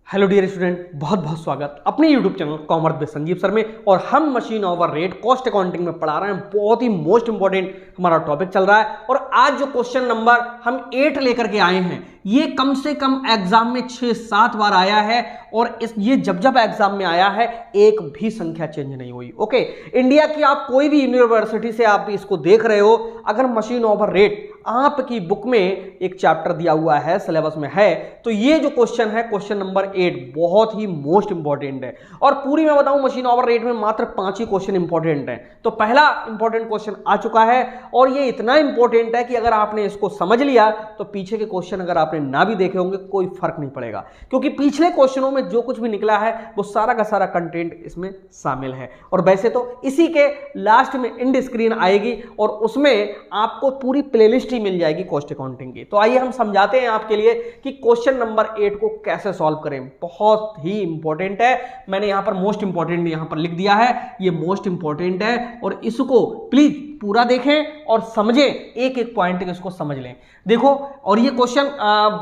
Hello dear student, बहुत बहुत स्वागत अपने YouTube channel commerce with Sanjeev sir में। और हम machine hour rate cost accounting में पढ़ा रहे हैं। बहुत ही मोस्ट इंपॉर्टेंट हमारा टॉपिक चल रहा है। और आज जो क्वेश्चन नंबर हम 8 लेकर के आए हैं, ये कम से कम एग्जाम में 6-7 बार आया है। और ये जब एग्जाम में आया है, एक भी संख्या चेंज नहीं हुई। ओके, इंडिया की आप कोई भी यूनिवर्सिटी से आप इसको देख रहे हो, अगर मशीन ओवर रेट आपकी बुक में एक चैप्टर दिया हुआ है, सिलेबस में है, तो ये जो क्वेश्चन है, क्वेश्चन नंबर 8, बहुत ही मोस्ट इंपॉर्टेंट है। और पूरी मैं बताऊं, मशीन ओवर रेट में मात्र 5 ही क्वेश्चन इंपॉर्टेंट हैं। तो पहला इंपॉर्टेंट क्वेश्चन आ चुका है, और ये इतना इंपॉर्टेंट है कि अगर आपने इसको समझ लिया तो पीछे के क्वेश्चन अगर आपने ना भी देखे होंगे कोई फर्क नहीं पड़ेगा, क्योंकि पिछले क्वेश्चनों में जो कुछ भी निकला है वो सारा का सारा कंटेंट इसमें शामिल है। और वैसे तो इसी के लास्ट में एंड स्क्रीन आएगी और उसमें आपको पूरी प्लेलिस्ट मिल जाएगी कॉस्ट अकाउंटिंग की। तो आइए हम समझाते हैं आपके लिए कि क्वेश्चन नंबर 8 को कैसे सॉल्व करें। बहुत ही इंपॉर्टेंट है, मैंने यहां पर मोस्ट इंपॉर्टेंट यहां पर लिख दिया है, ये मोस्ट इंपॉर्टेंट है। और इसको प्लीज पूरा देखें और समझें, एक एक पॉइंट इसको समझ लें। देखो, और ये क्वेश्चन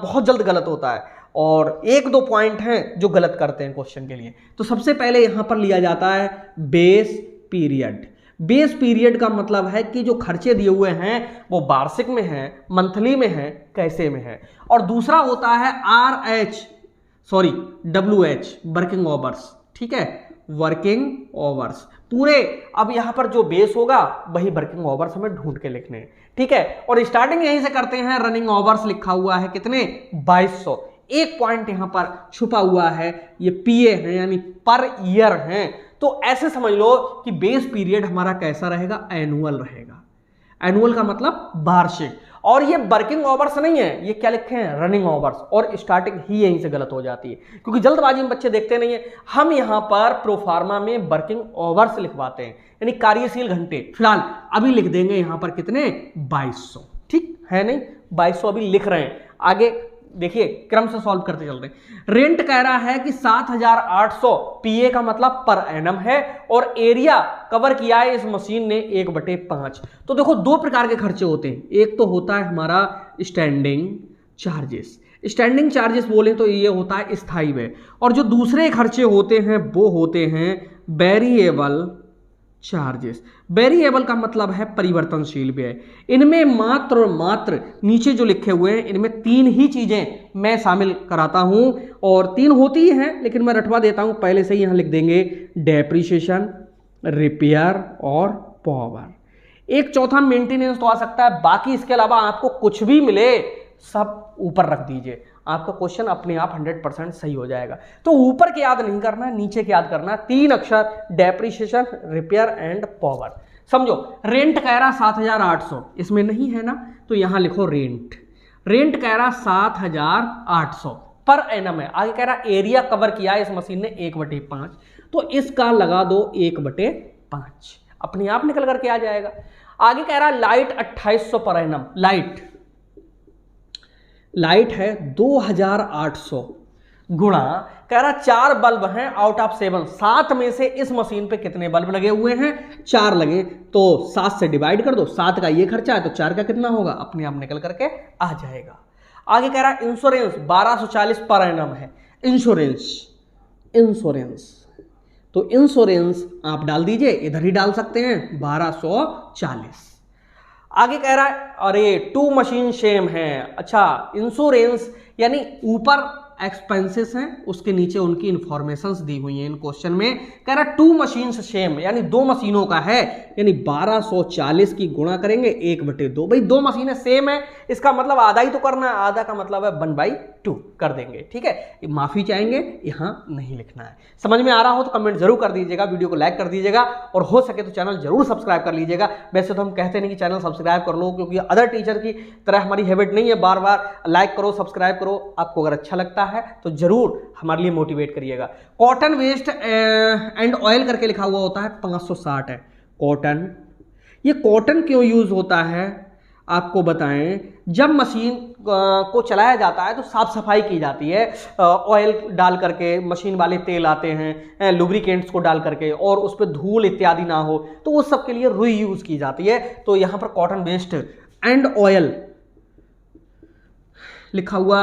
बहुत जल्द गलत होता है, और 1-2 पॉइंट हैं जो गलत करते हैं क्वेश्चन के लिए। तो सबसे पहले यहां पर लिया जाता है बेस पीरियड। बेस पीरियड का मतलब है कि जो खर्चे दिए हुए हैं वो वार्षिक में है, मंथली में है, कैसे में है। और दूसरा होता है WH, वर्किंग आवर्स। ठीक है, वर्किंग आवर्स पूरे। अब यहां पर जो बेस होगा वही वर्किंग आवर्स हमें ढूंढ के लिखने हैं। ठीक है, और स्टार्टिंग यहीं से करते हैं। रनिंग आवर्स लिखा हुआ है कितने, 2200। एक पॉइंट यहां पर छुपा हुआ है, ये पीए है यानी पर ईयर है। तो ऐसे समझ लो कि बेस पीरियड हमारा कैसा रहेगा, एनुअल रहेगा। एनुअल का मतलब वार्षिक। और ये वर्किंग आवर्स नहीं है, ये क्या लिखे हैं, रनिंग आवर्स। और स्टार्टिंग ही यहीं से गलत हो जाती है, क्योंकि जल्दबाजी में बच्चे देखते नहीं है। हम यहां पर प्रोफार्मा में वर्किंग आवर्स लिखवाते हैं, यानी कार्यशील घंटे। फिलहाल अभी लिख देंगे यहां पर कितने, 2200। ठीक है, नहीं 2200 अभी लिख रहे हैं। आगे देखिए, क्रम से सॉल्व करते चलते हैं। रेंट कह रहा है कि 7800, पीए का मतलब पर एनम है, और एरिया कवर किया है इस मशीन ने 1/5। तो देखो, 2 प्रकार के खर्चे होते हैं। एक तो होता है हमारा स्टैंडिंग चार्जेस। स्टैंडिंग चार्जेस बोले तो ये होता है स्थायी व्यय। और जो दूसरे खर्चे होते हैं वो होते हैं वेरिएबल चार्जेस। वेरिएबल का मतलब है परिवर्तनशील व्यय। इनमें मात्र नीचे जो लिखे हुए हैं, इनमें 3 ही चीजें मैं शामिल कराता हूं, और 3 होती ही हैं, लेकिन मैं रटवा देता हूं, पहले से ही यहां लिख देंगे, डेप्रिसिएशन, रिपेयर और पावर। एक चौथा मेंटेनेंस तो आ सकता है। बाकी इसके अलावा आपको कुछ भी मिले सब ऊपर रख दीजिए, आपका क्वेश्चन अपने आप 100% सही हो जाएगा। तो ऊपर के याद नहीं करना है, नीचे के याद करना है। 3 अक्षर, डेप्रिसिएशन, रिपेयर एंड पावर। समझो, रेंट कह रहा 7800, इसमें नहीं है ना, तो यहां लिखो रेंट। रेंट कह रहा 7800 पर एनम है। आगे कह रहा एरिया कवर किया है इस मशीन ने 1/5, तो इसका लगा दो 1/5, अपने आप निकल करके आ जाएगा। आगे कह रहा लाइट 2800 पर एनम। लाइट है 2800 गुणा, कह रहा 4 बल्ब हैं आउट ऑफ 7। 7 में से इस मशीन पे कितने बल्ब लगे हुए हैं, 4 लगे। तो 7 से डिवाइड कर दो, 7 का ये खर्चा है तो 4 का कितना होगा, अपने आप निकल करके आ जाएगा। आगे कह रहा इंश्योरेंस 1240 पर एनम है। इंश्योरेंस तो इंश्योरेंस आप डाल दीजिए, इधर ही डाल सकते हैं 1240। आगे कह रहा है अरे 2 मशीन सेम है। अच्छा, इंश्योरेंस यानी ऊपर एक्सपेंसेस हैं, उसके नीचे उनकी इंफॉर्मेशंस दी हुई हैं इन क्वेश्चन में। कह रहा 2 मशीन सेम, यानी 2 मशीनों का है, यानी 1240 की गुणा करेंगे 1/2। भाई 2 मशीनें सेम है, इसका मतलब आधा ही तो करना है, आधा का मतलब है 1/2 कर देंगे। ठीक है, माफी चाहेंगे, यहां नहीं लिखना है। समझ में आ रहा हो तो कमेंट जरूर कर दीजिएगा, वीडियो को लाइक कर दीजिएगा, और हो सके तो चैनल जरूर सब्सक्राइब कर लीजिएगा। वैसे तो हम कहते नहीं कि चैनल सब्सक्राइब कर लो, क्योंकि अदर टीचर की तरह हमारी हैबिट नहीं है बार बार लाइक करो, सब्सक्राइब करो। आपको अगर अच्छा लगता है तो जरूर हमारे लिए मोटिवेट करिएगा। कॉटन वेस्ट एंड ऑयल करके लिखा हुआ होता है, 560 है कॉटन। ये कॉटन क्यों यूज होता है आपको बताएं, जब मशीन को चलाया जाता है तो साफ सफाई की जाती है, ऑयल डाल करके, मशीन वाले तेल आते हैं लुब्रिकेंट्स को डाल करके, और उस पर धूल इत्यादि ना हो, तो उस सब के लिए रुई यूज की जाती है। तो यहां पर कॉटन वेस्ट एंड ऑयल लिखा हुआ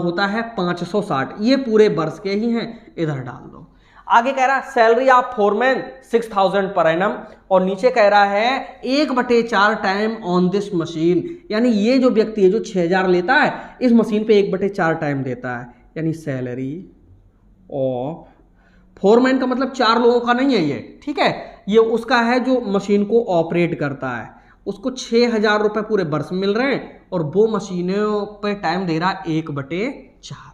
होता है 560, ये पूरे वर्ष के ही हैं, इधर डाल दो। आगे कह रहा है salary of foreman 6000 per annum, और नीचे कह रहा है 1/4 टाइम ऑन दिस मशीन, यानी ये जो व्यक्ति है जो 6000 लेता है इस मशीन पे 1/4 टाइम देता है, यानी सैलरी ऑफ फोरमैन का मतलब 4 लोगों का नहीं है ये, ठीक है, ये उसका है जो मशीन को ऑपरेट करता है, उसको 6000 रुपए पूरे वर्ष में मिल रहे हैं और वो मशीनों पे टाइम दे रहा है 1/4।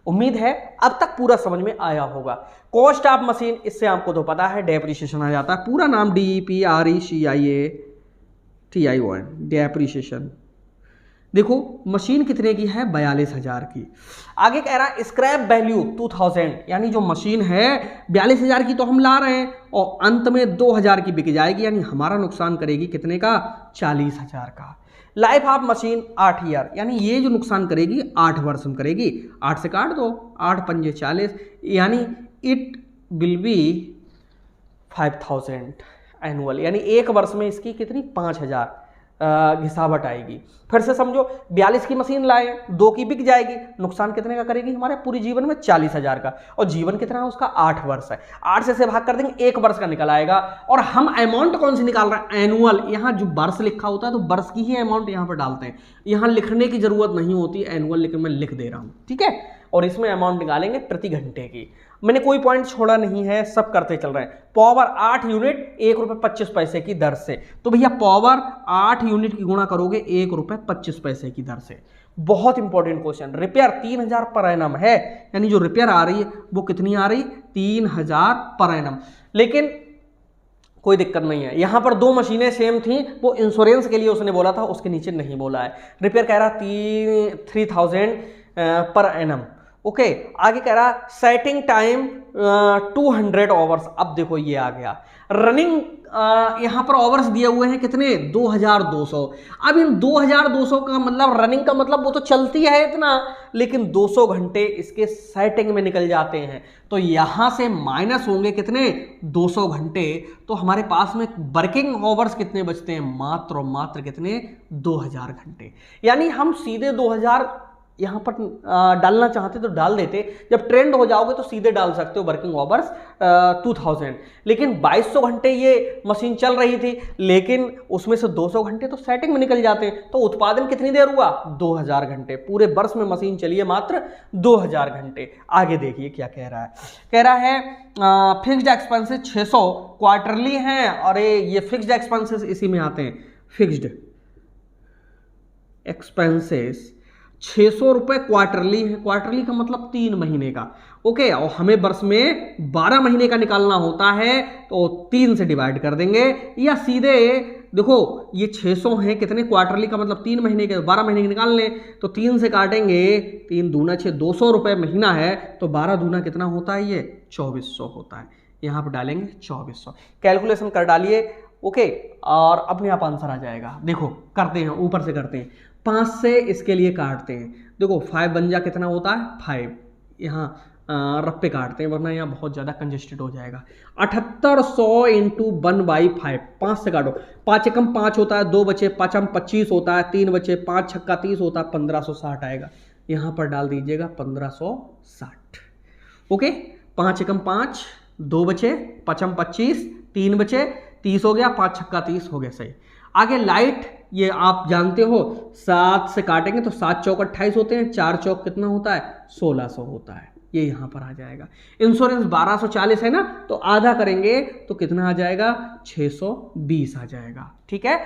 उम्मीद है अब तक पूरा समझ में आया होगा। कॉस्ट ऑफ मशीन, इससे आपको तो पता है डेप्रिसिएशन आ जाता है, पूरा नाम DEPRECIATION, डेप्रिसिएशन। देखो मशीन कितने की है, 42,000 की। आगे कह रहा है स्क्रैप वैल्यू 2000, यानी जो मशीन है 42,000 की तो हम ला रहे हैं और अंत में 2000 की बिक जाएगी, यानी हमारा नुकसान करेगी कितने का, 40,000 का। लाइफ ऑफ मशीन 8 ईयर, यानी ये जो नुकसान करेगी 8 वर्ष में करेगी, 8 से काट दो, 8 पंजे 40, यानी इट विल बी 5000 एनुअल, यानी एक वर्ष में इसकी कितनी 5000 घिसावट आएगी। फिर से समझो 42 की मशीन लाए, 2 की बिक जाएगी, नुकसान कितने का करेगी हमारे पूरे जीवन में, 40,000 का, और जीवन कितना है उसका, 8 वर्ष है, 8 से भाग कर देंगे 1 वर्ष का निकल आएगा। और हम अमाउंट कौन सी निकाल रहे हैं, एनुअल, यहाँ जो वर्ष लिखा होता है तो वर्ष की ही अमाउंट यहाँ पर डालते हैं, यहाँ लिखने की जरूरत नहीं होती एनुअल, लेकिन मैं लिख दे रहा हूँ, ठीक है। और इसमें अमाउंट निकालेंगे प्रति घंटे की, मैंने कोई पॉइंट छोड़ा नहीं है, सब करते चल रहे हैं। पावर 8 यूनिट 1 रुपये 25 पैसे की दर से, तो भैया पावर 8 यूनिट की गुणा करोगे 1 रुपये 25 पैसे की दर से। बहुत important question. Repair 3000 per annum है, यानी जो रिपेयर आ रही है वो कितनी आ रही, 3000 पर एनम, लेकिन कोई दिक्कत नहीं है, यहां पर 2 मशीनें सेम थी, वो इंश्योरेंस के लिए उसने बोला था, उसके नीचे नहीं बोला है। रिपेयर कह रहा 3000 पर एनम, ओके। आगे कह रहा सेटिंग टाइम 200 आवर्स। अब देखो ये आ गया रनिंग, यहां पर आवर्स दिए हुए हैं कितने, 2200। अब इन 2200 का मतलब, रनिंग का मतलब वो तो चलती है इतना, लेकिन 200 घंटे इसके सेटिंग में निकल जाते हैं, तो यहां से माइनस होंगे कितने, 200 घंटे, तो हमारे पास में वर्किंग आवर्स कितने बचते हैं, मात्र और मात्र कितने, 2000 घंटे। यानी हम सीधे 2000 यहां पर डालना चाहते तो डाल देते, जब ट्रेंड हो जाओगे तो सीधे डाल सकते हो वर्किंग आवर्स 2000, लेकिन 2200 घंटे ये मशीन चल रही थी, लेकिन उसमें से 200 घंटे तो सेटिंग में निकल जाते हैं, तो उत्पादन कितनी देर हुआ, 2000 घंटे। पूरे वर्ष में मशीन चलिए मात्र 2000 घंटे। आगे देखिए क्या कह रहा है, कह रहा है फिक्स्ड एक्सपेंसेस 600 क्वार्टरली हैं, और ये फिक्स्ड एक्सपेंसेस इसी में आते हैं, फिक्स्ड एक्सपेंसेस 600 रुपए क्वार्टरली है, क्वार्टरली का मतलब 3 महीने का, ओके। और हमें वर्ष में 12 महीने का निकालना होता है, तो 3 से डिवाइड कर देंगे, या सीधे देखो ये 600 है, कितने क्वार्टरली का मतलब 3 महीने के, 12 महीने के निकाल लें तो 3 से काटेंगे, 3 दूना 6, 200 रुपए महीना है, तो 12 दूना कितना होता है, ये 2400 होता है, यहाँ पर डालेंगे 2400, कैलकुलेशन कर डालिए, ओके, और अपने आप आंसर आ जाएगा। देखो करते हैं, ऊपर से करते हैं, 5 से इसके लिए काटते हैं, देखो 5 बन जा कितना होता है 5, यहाँ रप्पे काटते हैं वरना यहाँ बहुत ज़्यादा कंजेस्टेड हो जाएगा। 7800 इंटू 1/5, 5 से काटो, 5 एकम 5 होता है, 2 बचे 5 हम 25 होता है, 3 बचे 5 छक्का 30 होता है, 1560 आएगा, यहाँ पर डाल दीजिएगा 1560, ओके। 5 एकम 5, 2 बचे 5 हम 25, 3 बचे 30 हो गया, 5 छक्का 30 हो गया, सही। आगे लाइट, ये आप जानते हो 7 से काटेंगे तो 7 चौक 28 होते हैं, 4 चौक कितना होता है 1600 होता है, ये यहां पर आ जाएगा। इंश्योरेंस 1240 है ना, तो आधा करेंगे तो कितना आ जाएगा 620 आ जाएगा, ठीक है।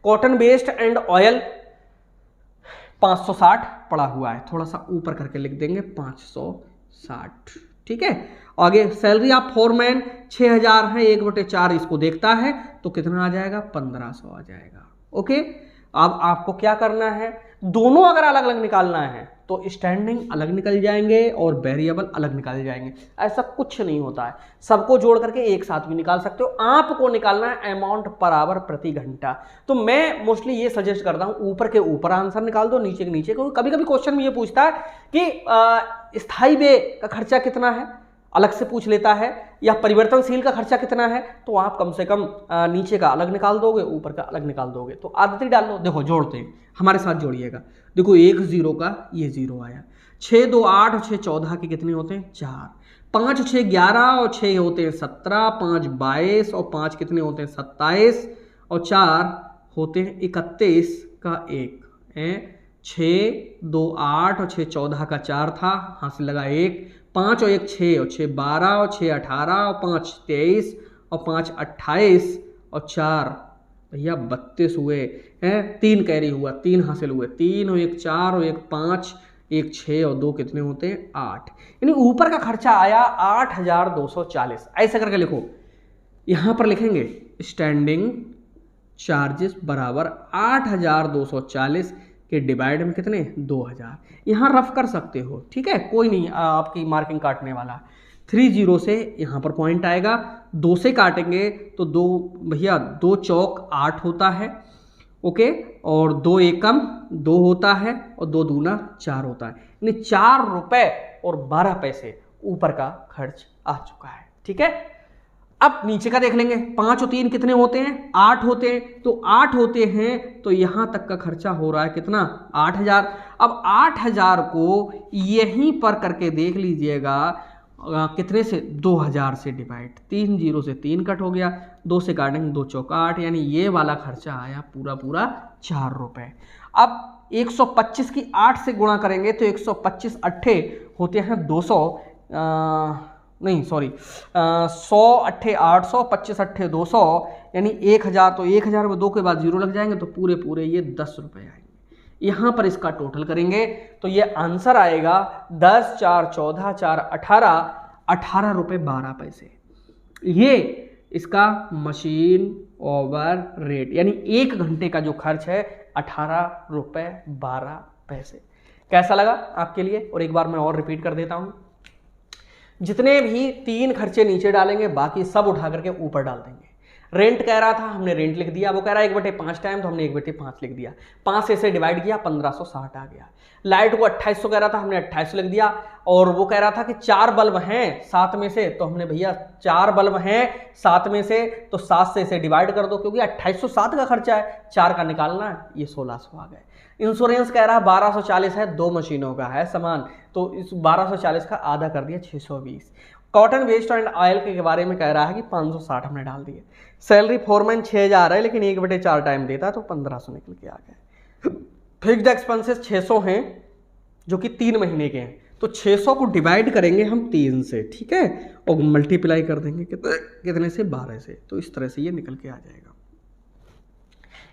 कॉटन वेस्ट एंड ऑयल 560 पड़ा हुआ है, थोड़ा सा ऊपर करके लिख देंगे 560, ठीक है। आगे सैलरी ऑफ फोरमैन 6000 है, 1/4 इसको देखता है तो कितना आ जाएगा 1500 आ जाएगा, ओके। अब आपको क्या करना है, दोनों अगर अलग अलग निकालना है तो स्टैंडिंग अलग निकल जाएंगे और वेरिएबल अलग निकल जाएंगे, ऐसा कुछ नहीं होता है, सबको जोड़ करके एक साथ भी निकाल सकते हो। आपको निकालना है अमाउंट पर आवर प्रति घंटा, तो मैं मोस्टली ये सजेस्ट करता हूं ऊपर के ऊपर आंसर निकाल दो, नीचे के नीचे, क्योंकि कभी कभी क्वेश्चन में ये पूछता है कि स्थायी व्यय का खर्चा कितना है, अलग से पूछ लेता है, या परिवर्तनशील का खर्चा कितना है, तो आप कम से कम नीचे का अलग निकाल दोगे, ऊपर का अलग निकाल दोगे। तो आदत ही डाल लो। देखो जोड़ते हैं, हमारे साथ जोड़िएगा। देखो 1 0 का ये 0 आया, 6 2 8 और 6 14 के कितने होते हैं 4, 5 6 11 और 6 होते हैं 17, 5 22 और 5 कितने होते हैं 27 और 4 होते हैं 31 का 1 है। 6 2 8 और 6 14 का 4 था, हाथ से लगा 1, 5 और 1 6 और 6 12 और 6 18 और 5 23 और 5 28 और 4 भैया 32 हुए हैं। 3 कैरी हुआ, 3 हासिल हुए, 3 और 1 4 और 1 5, 1 6 और 2 कितने होते हैं 8। यानी ऊपर का खर्चा आया 8240। ऐसा करके लिखो, यहां पर लिखेंगे स्टैंडिंग चार्जेस बराबर 8240 के डिवाइड में कितने 2000। यहाँ रफ कर सकते हो, ठीक है, कोई नहीं आपकी मार्किंग काटने वाला। 3 0 से यहाँ पर पॉइंट आएगा, 2 से काटेंगे तो 2 भैया 2 चौक 8 होता है, ओके, और 2 एकम 2 होता है और 2 दूना 4 होता है। यानी 4 रुपए और 12 पैसे ऊपर का खर्च आ चुका है, ठीक है। अब नीचे का देख लेंगे, 5 और 3 कितने होते हैं 8 होते हैं, तो 8 होते हैं तो यहां तक का खर्चा हो रहा है कितना 8000। अब 8000 को यहीं पर करके देख लीजिएगा कितने से 2000 से डिवाइड, 3 0 से 3 कट हो गया, 2 से काटेंगे 2 चौका 8, यानी ये वाला खर्चा आया पूरा पूरा 4 रुपए। अब 125 की 8 से गुणा करेंगे तो 125 अट्ठे होते हैं 200, नहीं सॉरी 100 अट्ठे 800, 25 अट्ठे 200, यानी 1000। तो 1000 में 2 के बाद 0 लग जाएंगे तो पूरे पूरे ये 10 रुपए आएंगे। यहां पर इसका टोटल करेंगे तो ये आंसर आएगा 10 4 14 4 18, 18 रुपए 12 पैसे। ये इसका मशीन ओवर रेट, यानी 1 घंटे का जो खर्च है 18 रुपए 12 पैसे। कैसा लगा आपके लिए? और एक बार मैं और रिपीट कर देता हूं, जितने भी 3 खर्चे नीचे डालेंगे बाकी सब उठा करके ऊपर डाल देंगे। रेंट कह रहा था, हमने रेंट लिख दिया, वो कह रहा है 1/5 टाइम, तो हमने 1/5 लिख दिया, 5 से डिवाइड किया 1560 आ गया। लाइट को 2800 कह रहा था, हमने 2800 लिख दिया, और वो कह रहा था कि 4 बल्ब हैं 7 में से, तो हमने भैया 4 बल्ब हैं 7 में से तो 7 से इसे डिवाइड कर दो, क्योंकि 2807 का खर्चा है, 4 का निकालना है, ये 1600 आ गए। इंश्योरेंस कह रहा है 1240 है, 2 मशीनों का है सामान, तो इस 1240 का आधा कर दिया 620। कॉटन वेस्ट एंड ऑयल के बारे में कह रहा है कि 560 हमने डाल दिए। सैलरी फोरमैन 6000 है, लेकिन 1/4 टाइम देता तो 1500 निकल के आ गए। फिक्स्ड एक्सपेंसेस 600 हैं जो कि 3 महीने के हैं, तो 600 को डिवाइड करेंगे हम 3 से, ठीक है, और मल्टीप्लाई कर देंगे कितने से 12 से, तो इस तरह से ये निकल के आ जाएगा।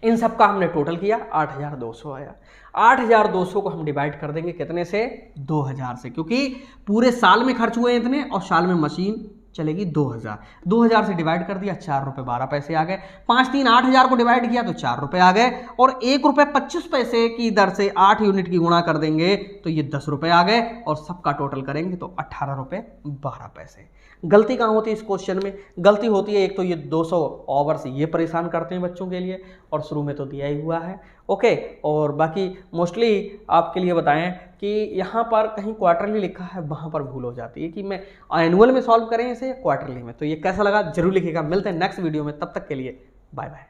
इन सब का हमने टोटल किया 8200 आया। 8200 को हम डिवाइड कर देंगे कितने से 2000 से, क्योंकि पूरे साल में खर्च हुए इतने और साल में मशीन चलेगी 2000। 2000 से डिवाइड कर दिया 4 रुपए 12 पैसे आ गए। 5 3 8000 को डिवाइड किया तो 4 रुपए आ गए, और 1 रुपए 25 पैसे की दर से 8 यूनिट की गुणा कर देंगे तो ये 10 रुपए आ गए, और सबका टोटल करेंगे तो 18 रुपए 12 पैसे। गलती कहाँ होती है इस क्वेश्चन में? गलती होती है एक तो ये 200 ओवर्स ये परेशान करते हैं बच्चों के लिए, और शुरू में तो दिया ही हुआ है, ओके। और बाकी मोस्टली आपके लिए बताएं कि यहाँ पर कहीं क्वार्टरली लिखा है, वहाँ पर भूल हो जाती है कि मैं एनुअल में सॉल्व करें इसे या क्वार्टरली में। तो ये कैसा लगा जरूर लिखिएगा। मिलते हैं नेक्स्ट वीडियो में, तब तक के लिए बाय बाय।